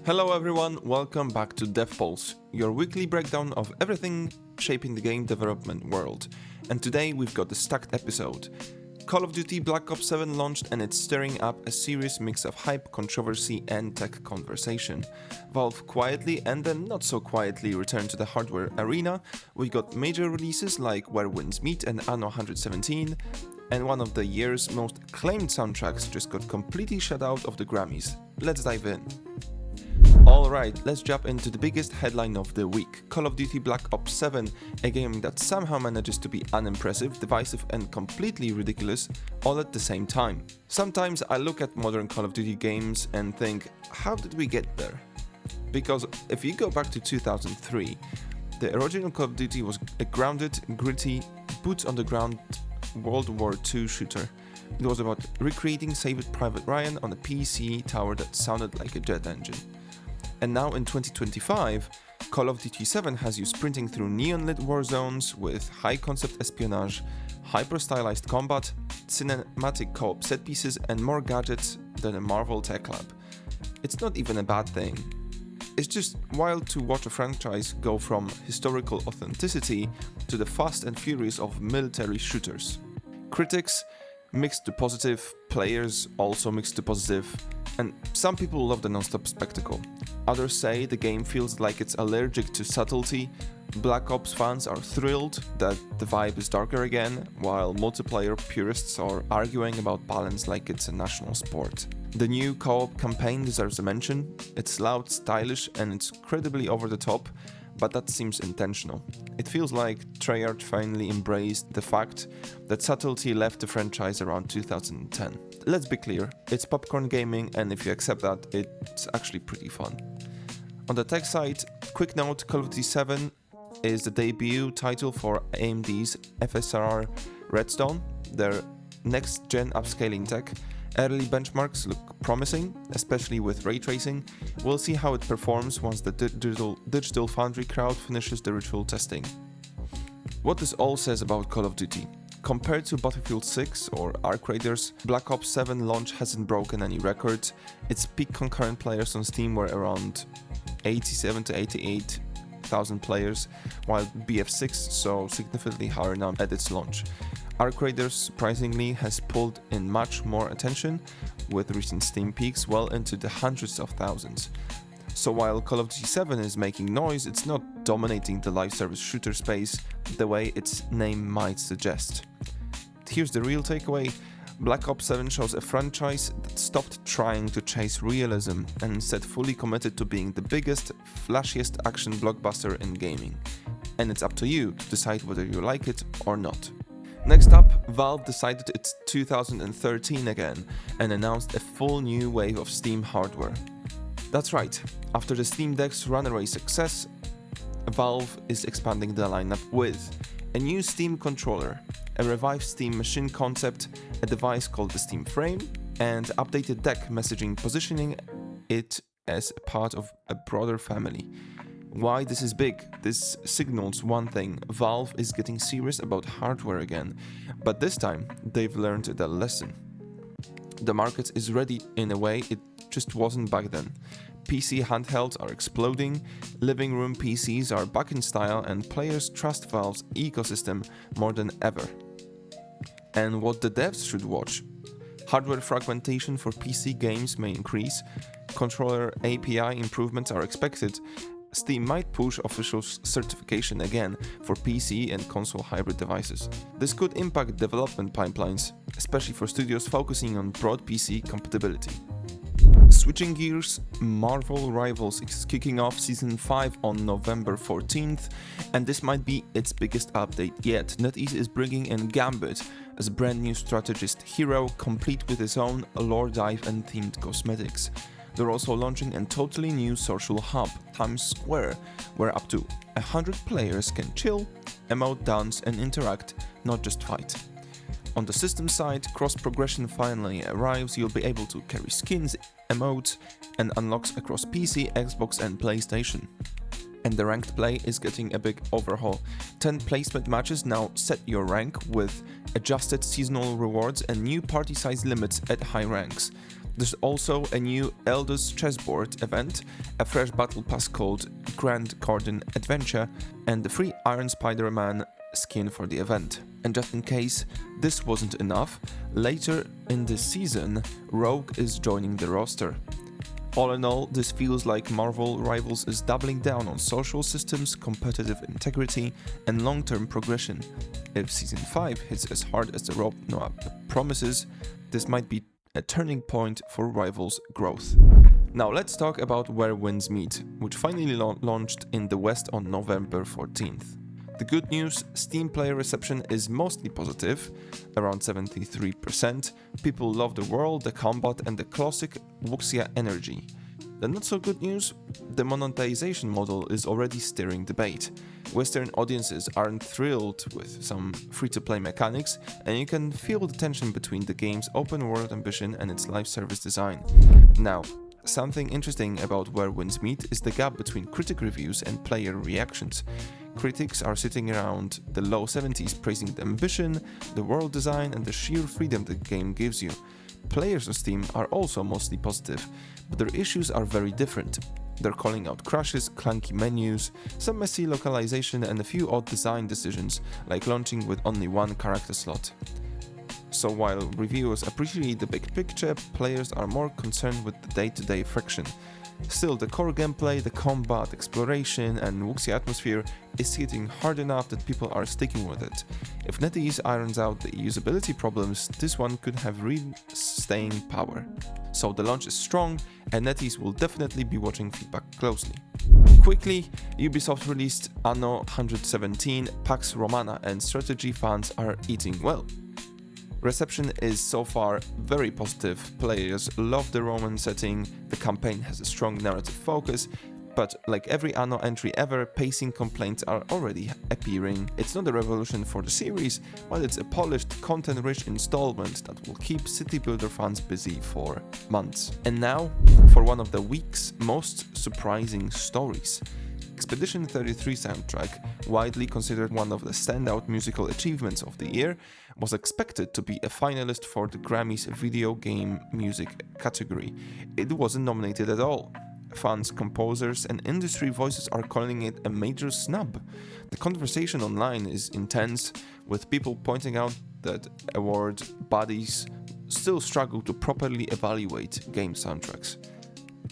Hello everyone, welcome back to DevPulse, your weekly breakdown of everything shaping the game development world. And today we've got a stacked episode. Call of Duty Black Ops 7 launched and it's stirring up a serious mix of hype, controversy and tech conversation. Valve quietly and then not so quietly returned to the hardware arena. We got major releases like Where Winds Meet and Anno 117, and one of the year's most acclaimed soundtracks just got completely shut out of the Grammys. Let's dive in. Alright, let's jump into the biggest headline of the week. Call of Duty Black Ops 7, a game that somehow manages to be unimpressive, divisive and completely ridiculous all at the same time. Sometimes I look at modern Call of Duty games and think, how did we get there? Because if you go back to 2003, the original Call of Duty was a grounded, gritty, boots on the ground World War II shooter. It was about recreating Saving Private Ryan on a PC tower that sounded like a jet engine. And now in 2025, Call of Duty 7 has you sprinting through neon-lit war zones with high-concept espionage, hyper-stylized combat, cinematic co-op set pieces and more gadgets than a Marvel tech lab. It's not even a bad thing. It's just wild to watch a franchise go from historical authenticity to the fast and furious of military shooters. Critics mixed to positive, players also mixed to positive, and some people love the non-stop spectacle. Others say the game feels like it's allergic to subtlety. Black Ops fans are thrilled that the vibe is darker again, while multiplayer purists are arguing about balance like it's a national sport. The new co-op campaign deserves a mention. It's loud, stylish, and it's incredibly over the top, but that seems intentional. It feels like Treyarch finally embraced the fact that subtlety left the franchise around 2010. Let's be clear, it's popcorn gaming, and if you accept that, it's actually pretty fun. On the tech side, quick note, Call of Duty 7 is the debut title for AMD's FSR Redstone, their next-gen upscaling tech. Early benchmarks look promising, especially with ray tracing. We'll see how it performs once the Digital Foundry crowd finishes the ritual testing. What this all says about Call of Duty. Compared to Battlefield 6 or Arc Raiders, Black Ops 7 launch hasn't broken any records. Its peak concurrent players on Steam were around 87 to 88,000 players, while BF6 saw significantly higher number at its launch. Arc Raiders surprisingly has pulled in much more attention, with recent Steam peaks well into the hundreds of thousands. So while Call of Duty 7 is making noise, it's not dominating the live service shooter space the way its name might suggest. Here's the real takeaway. Black Ops 7 shows a franchise that stopped trying to chase realism and instead fully committed to being the biggest, flashiest action blockbuster in gaming. And it's up to you to decide whether you like it or not. Next up, Valve decided it's 2013 again and announced a full new wave of Steam hardware. That's right, after the Steam Deck's runaway success, Valve is expanding the lineup with a new Steam controller, a revived Steam machine concept, a device called the Steam Frame, and updated deck messaging positioning it as a part of a broader family. Why this is big? This signals one thing: Valve is getting serious about hardware again, but this time they've learned the lesson. The market is ready in a way it just wasn't back then. PC handhelds are exploding, living room PCs are back in style, and players trust Valve's ecosystem more than ever. And what the devs should watch: hardware fragmentation for PC games may increase, controller API improvements are expected. Steam might push official certification again for PC and console hybrid devices. This could impact development pipelines, especially for studios focusing on broad PC compatibility. Switching gears, Marvel Rivals is kicking off Season 5 on November 14th, and this might be its biggest update yet. NetEase is bringing in Gambit as a brand new strategist hero, complete with his own lore dive and themed cosmetics. They're also launching a totally new social hub, Times Square, where up to 100 players can chill, emote, dance and interact, not just fight. On the system side, cross-progression finally arrives. You'll be able to carry skins, emotes and unlocks across PC, Xbox and PlayStation. And the ranked play is getting a big overhaul. 10 placement matches now set your rank with adjusted seasonal rewards and new party size limits at high ranks. There's also a new Elders chessboard event, a fresh battle pass called Grand Cordon Adventure, and the free Iron Spider-Man skin for the event. And just in case this wasn't enough, later in the season, Rogue is joining the roster. All in all, this feels like Marvel Rivals is doubling down on social systems, competitive integrity, and long-term progression. If Season 5 hits as hard as the roadmap promises, this might be a turning point for Rivals' growth. Now let's talk about Where Winds Meet, which finally launched in the West on November 14th. The good news, Steam player reception is mostly positive, around 73%. People love the world, the combat, and the classic wuxia energy. The not so good news, the monetization model is already stirring debate. Western audiences aren't thrilled with some free-to-play mechanics, and you can feel the tension between the game's open-world ambition and its live service design. Now, something interesting about Where Winds Meet is the gap between critic reviews and player reactions. Critics are sitting around the low 70s praising the ambition, the world design, and the sheer freedom the game gives you. Players on Steam are also mostly positive, but their issues are very different. They're calling out crashes, clunky menus, some messy localization, and a few odd design decisions, like launching with only one character slot. So while reviewers appreciate the big picture, players are more concerned with the day-to-day friction. Still, the core gameplay, the combat, exploration, and wuxia atmosphere is hitting hard enough that people are sticking with it. If NetEase irons out the usability problems, this one could have real staying power. So the launch is strong, and NetEase will definitely be watching feedback closely. Quickly, Ubisoft released Anno 117 Pax Romana, and strategy fans are eating well. Reception is so far very positive. Players love the Roman setting, the campaign has a strong narrative focus, but like every Anno entry ever, pacing complaints are already appearing. It's not a revolution for the series, but it's a polished, content-rich installment that will keep City Builder fans busy for months. And now, for one of the week's most surprising stories. Expedition 33 soundtrack, widely considered one of the standout musical achievements of the year, was expected to be a finalist for the Grammy's video game music category. It wasn't nominated at all. Fans, composers, and industry voices are calling it a major snub. The conversation online is intense, with people pointing out that award bodies still struggle to properly evaluate game soundtracks.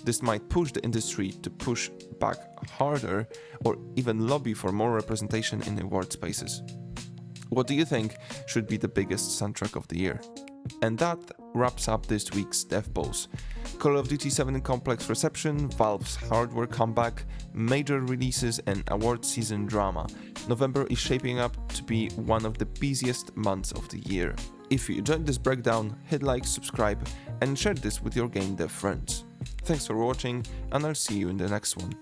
This might push the industry to push back harder or even lobby for more representation in award spaces. What do you think should be the biggest soundtrack of the year? And that wraps up this week's DevPulse. Call of Duty 7 complex reception, Valve's hardware comeback, major releases, and award season drama. November is shaping up to be one of the busiest months of the year. If you enjoyed this breakdown, hit like, subscribe, and share this with your game dev friends. Thanks for watching, and I'll see you in the next one.